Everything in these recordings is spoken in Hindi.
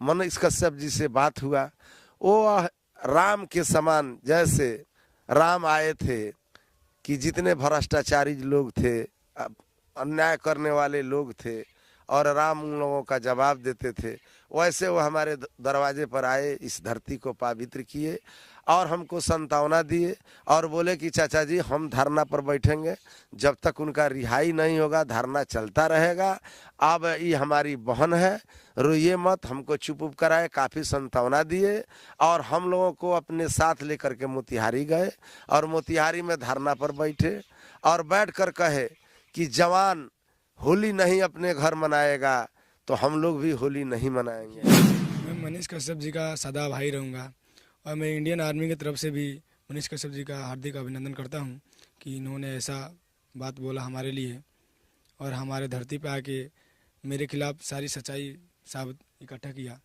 मनीष कश्यप जी से बात हुआ। वो राम के समान, जैसे राम आए थे कि जितने भ्रष्टाचारी लोग थे, अन्याय करने वाले लोग थे और राम उन लोगों का जवाब देते थे, वैसे वो हमारे दरवाजे पर आए, इस धरती को पवित्र किए और हमको संतावना दिए और बोले कि चाचा जी हम धरना पर बैठेंगे, जब तक उनका रिहाई नहीं होगा धरना चलता रहेगा। अब ये हमारी बहन है, रोइए मत, हमको चुप कराए, काफ़ी संतावना दिए और हम लोगों को अपने साथ लेकर के मोतिहारी गए और मोतिहारी में धरना पर बैठे और बैठ कर कहे कि जवान होली नहीं अपने घर मनाएगा तो हम लोग भी होली नहीं मनाएंगे। मैं मनीष कश्यप जी का सदा भाई रहूँगा और मैं इंडियन आर्मी की तरफ से भी मनीष कश्यप जी का हार्दिक अभिनंदन करता हूँ कि इन्होंने ऐसा बात बोला हमारे लिए और हमारे धरती पे आके मेरे खिलाफ सारी सच्चाई साबित इकट्ठा किया।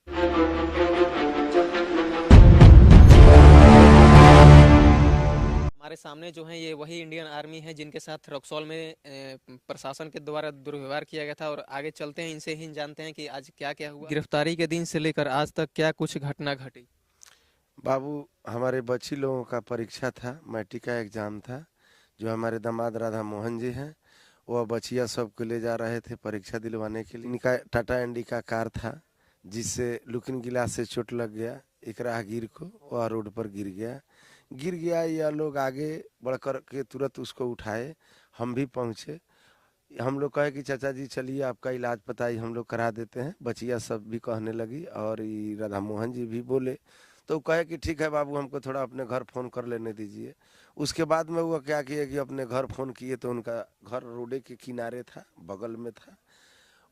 हमारे सामने जो है ये वही इंडियन आर्मी है जिनके साथ रक्सौल में प्रशासन के द्वारा दुर्व्यवहार किया गया था। और आगे चलते हैं, इनसे ही जानते हैं कि आज क्या क्या हुआ। गिरफ्तारी के दिन से लेकर आज तक क्या कुछ घटना घटी। बाबू, हमारे बच्ची लोगों का परीक्षा था, मैट्रिक का एग्ज़ाम था। जो हमारे दामाद राधा मोहन जी हैं, वह बचिया सबको ले जा रहे थे परीक्षा दिलवाने के लिए। इनका टाटा इंडिका कार था जिससे लुकिंग गिलास से चोट लग गया एक राहगीर को, वह रोड पर गिर गया। यह लोग आगे बढ़कर के तुरंत उसको उठाए, हम भी पहुँचे। हम लोग कहे कि चाचा जी चलिए आपका इलाज पता ही हम लोग करा देते हैं। बचिया सब भी कहने लगी और ये राधा मोहन जी भी बोले, तो कहे कि ठीक है बाबू, हमको थोड़ा अपने घर फ़ोन कर लेने दीजिए। उसके बाद में वो क्या किए कि अपने घर फ़ोन किए तो उनका घर रोडे के किनारे था, बगल में था।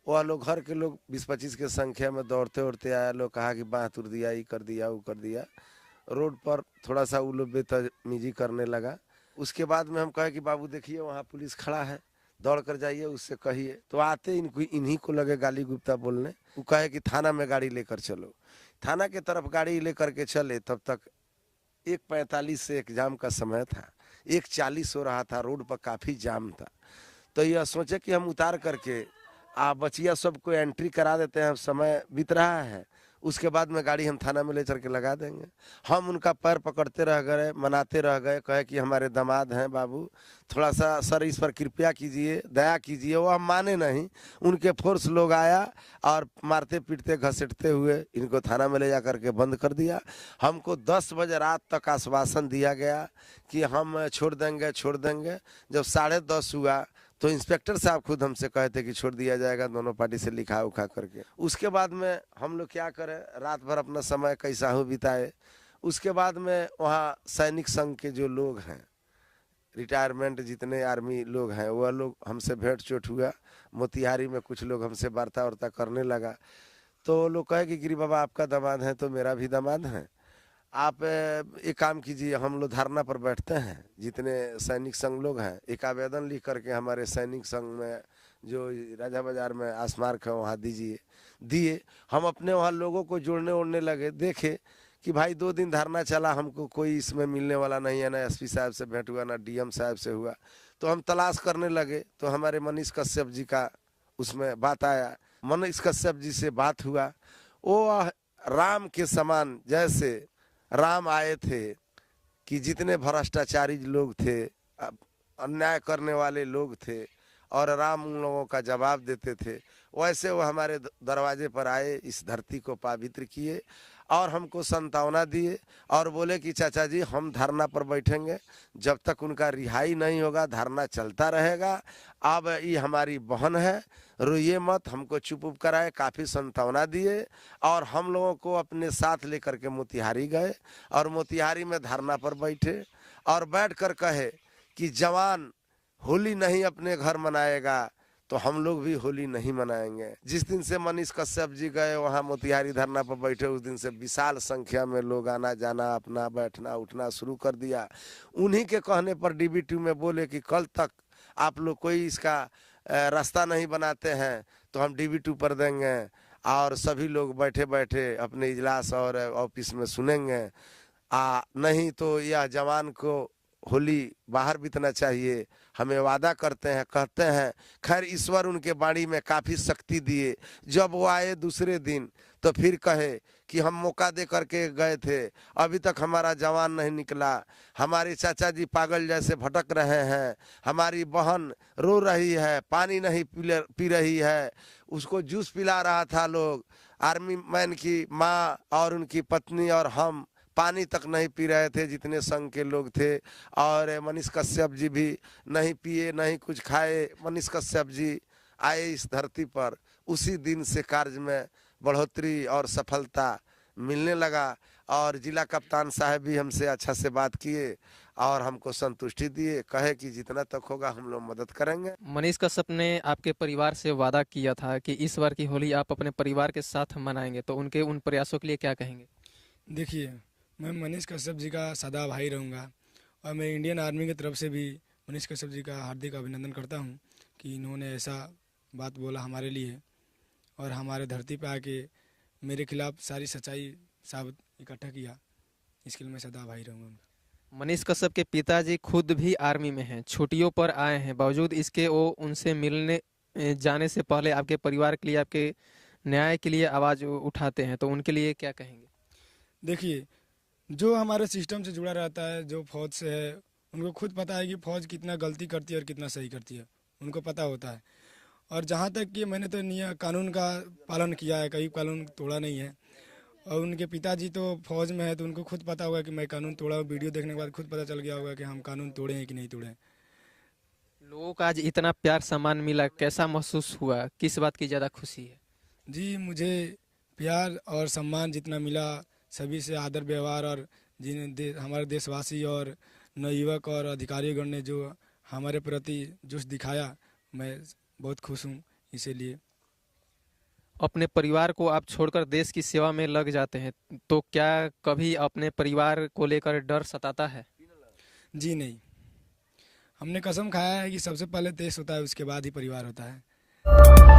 वह लोग घर के लोग 20-25 के संख्या में दौड़ते उड़ते आया, लोग कहा कि बाँह तुर दिया, ये कर दिया, वो कर दिया। रोड पर थोड़ा सा वो लोग बेतमीजी करने लगा। उसके बाद में हम कहे कि बाबू देखिए वहाँ पुलिस खड़ा है, दौड़ कर जाइए उससे कहिए। तो आते इन्हीं को लगे गाली गुप्ता बोलने। वो कहे कि थाना में गाड़ी लेकर चलो। थाना के तरफ गाड़ी लेकर के चले, तब तक 1:45 से एग्जाम का समय था, 1:40 हो रहा था, रोड पर काफ़ी जाम था। तो यह सोचे कि हम उतार करके बचिया सबको एंट्री करा देते हैं, समय बीत रहा है, उसके बाद में गाड़ी हम थाना में ले चल के लगा देंगे। हम उनका पैर पकड़ते रह गए, मनाते रह गए, कहे कि हमारे दामाद हैं बाबू, थोड़ा सा सर इस पर कृपया कीजिए, दया कीजिए। वो हम माने नहीं। उनके फोर्स लोग आया और मारते पीटते घसीटते हुए इनको थाना में ले जा करके बंद कर दिया। हमको 10 बजे रात तक आश्वासन दिया गया कि हम छोड़ देंगे। जब 10:30 हुआ तो इंस्पेक्टर साहब खुद हमसे कहे थे कि छोड़ दिया जाएगा, दोनों पार्टी से लिखा उखा करके। उसके बाद में हम लोग क्या करें, रात भर अपना समय कैसा हो बिताए। उसके बाद में वहाँ सैनिक संघ के जो लोग हैं, रिटायरमेंट जितने आर्मी लोग हैं, वह लोग हमसे भेंट चोट हुआ। मोतिहारी में कुछ लोग हमसे वार्ता करने लगा। तो वो लोग कहे कि गिरी बाबा आपका दामाद है तो मेरा भी दामाद है, आप एक काम कीजिए, हम लोग धरना पर बैठते हैं, जितने सैनिक संघ लोग हैं, एक आवेदन लिख करके हमारे सैनिक संघ में जो राजा बाजार में आसमार्क है वहाँ दिए। हम अपने वहाँ लोगों को जोड़ने ओड़ने लगे। देखे कि भाई 2 दिन धरना चला, हमको कोई इसमें मिलने वाला नहीं है, ना एसपी साहब से भेंट हुआ, ना डीएम साहब से हुआ। तो हम तलाश करने लगे तो हमारे मनीष कश्यप जी का उसमें बात आया। मनीष कश्यप जी से बात हुआ। वो राम के समान, जैसे राम आए थे कि जितने भ्रष्टाचारी लोग थे, अन्याय करने वाले लोग थे और राम उन लोगों का जवाब देते थे, वैसे वो हमारे दरवाजे पर आए, इस धरती को पवित्र किए और हमको संतावना दिए और बोले कि चाचा जी हम धरना पर बैठेंगे, जब तक उनका रिहाई नहीं होगा धरना चलता रहेगा। अब ये हमारी बहन है, रोइए मत, हमको चुप कराए, काफ़ी संतावना दिए और हम लोगों को अपने साथ लेकर के मोतिहारी गए और मोतिहारी में धरना पर बैठे और बैठ कर कहे कि जवान होली नहीं अपने घर मनाएगा तो हम लोग भी होली नहीं मनाएंगे। जिस दिन से मनीष कश्यप जी गए वहाँ मोतिहारी धरना पर बैठे, उस दिन से विशाल संख्या में लोग आना जाना, अपना बैठना उठना शुरू कर दिया। उन्हीं के कहने पर DB2 में बोले कि कल तक आप लोग कोई इसका रास्ता नहीं बनाते हैं तो हम DB2 पर देंगे और सभी लोग बैठे बैठे अपने इजलास और ऑफिस में सुनेंगे। नहीं तो यह जवान को होली बाहर बीतना चाहिए, हमें वादा करते हैं, कहते हैं। खैर ईश्वर उनके वाणी में काफ़ी शक्ति दिए। जब वो आए दूसरे दिन तो फिर कहे कि हम मौका दे करके गए थे, अभी तक हमारा जवान नहीं निकला, हमारे चाचा जी पागल जैसे भटक रहे हैं, हमारी बहन रो रही है, पानी नहीं पी रही है, उसको जूस पिला रहा था लोग, आर्मी मैन की माँ और उनकी पत्नी और हम पानी तक नहीं पी रहे थे जितने संघ के लोग थे। और मनीष कश्यप जी भी नहीं पिए, नहीं कुछ खाए। मनीष कश्यप जी आए इस धरती पर, उसी दिन से कार्य में बढ़ोतरी और सफलता मिलने लगा। और जिला कप्तान साहब भी हमसे अच्छा से बात किए और हमको संतुष्टि दिए, कहे कि जितना तक होगा हम लोग मदद करेंगे। मनीष कश्यप ने आपके परिवार से वादा किया था कि इस बार की होली आप अपने परिवार के साथ मनाएंगे, तो उनके उन प्रयासों के लिए क्या कहेंगे? देखिए, मैं मनीष कश्यप जी का सदा भाई रहूँगा और मैं इंडियन आर्मी की तरफ से भी मनीष कश्यप जी का हार्दिक अभिनंदन करता हूँ कि इन्होंने ऐसा बात बोला हमारे लिए और हमारे धरती पे आके मेरे खिलाफ सारी सच्चाई साबित इकट्ठा किया। इसके लिए मैं सदा भाई रहूँगा उनका। मनीष कश्यप के पिताजी खुद भी आर्मी में हैं, छुट्टियों पर आए हैं, बावजूद इसके वो उनसे मिलने जाने से पहले आपके परिवार के लिए, आपके न्याय के लिए आवाज़ उठाते हैं, तो उनके लिए क्या कहेंगे? देखिए, जो हमारे सिस्टम से जुड़ा रहता है, जो फौज से है, उनको खुद पता है कि फौज कितना गलती करती है और कितना सही करती है, उनको पता होता है। और जहाँ तक कि मैंने तो नियम कानून का पालन किया है, कहीं कानून तोड़ा नहीं है। और उनके पिताजी तो फौज में है, तो उनको खुद पता होगा कि मैं कानून तोड़ा, वीडियो देखने के बाद खुद पता चल गया होगा कि हम कानून तोड़े हैं कि नहीं तोड़े हैं। लोगों का आज इतना प्यार सम्मान मिला, कैसा महसूस हुआ, किस बात की ज़्यादा खुशी है? जी, मुझे प्यार और सम्मान जितना मिला, सभी से आदर व्यवहार, और हमारे देशवासी और नवयुवक और अधिकारीगण ने जो हमारे प्रति जोश दिखाया, मैं बहुत खुश हूँ इसीलिए। अपने परिवार को आप छोड़कर देश की सेवा में लग जाते हैं, तो क्या कभी अपने परिवार को लेकर डर सताता है? जी नहीं, हमने कसम खाया है कि सबसे पहले देश होता है, उसके बाद ही परिवार होता है।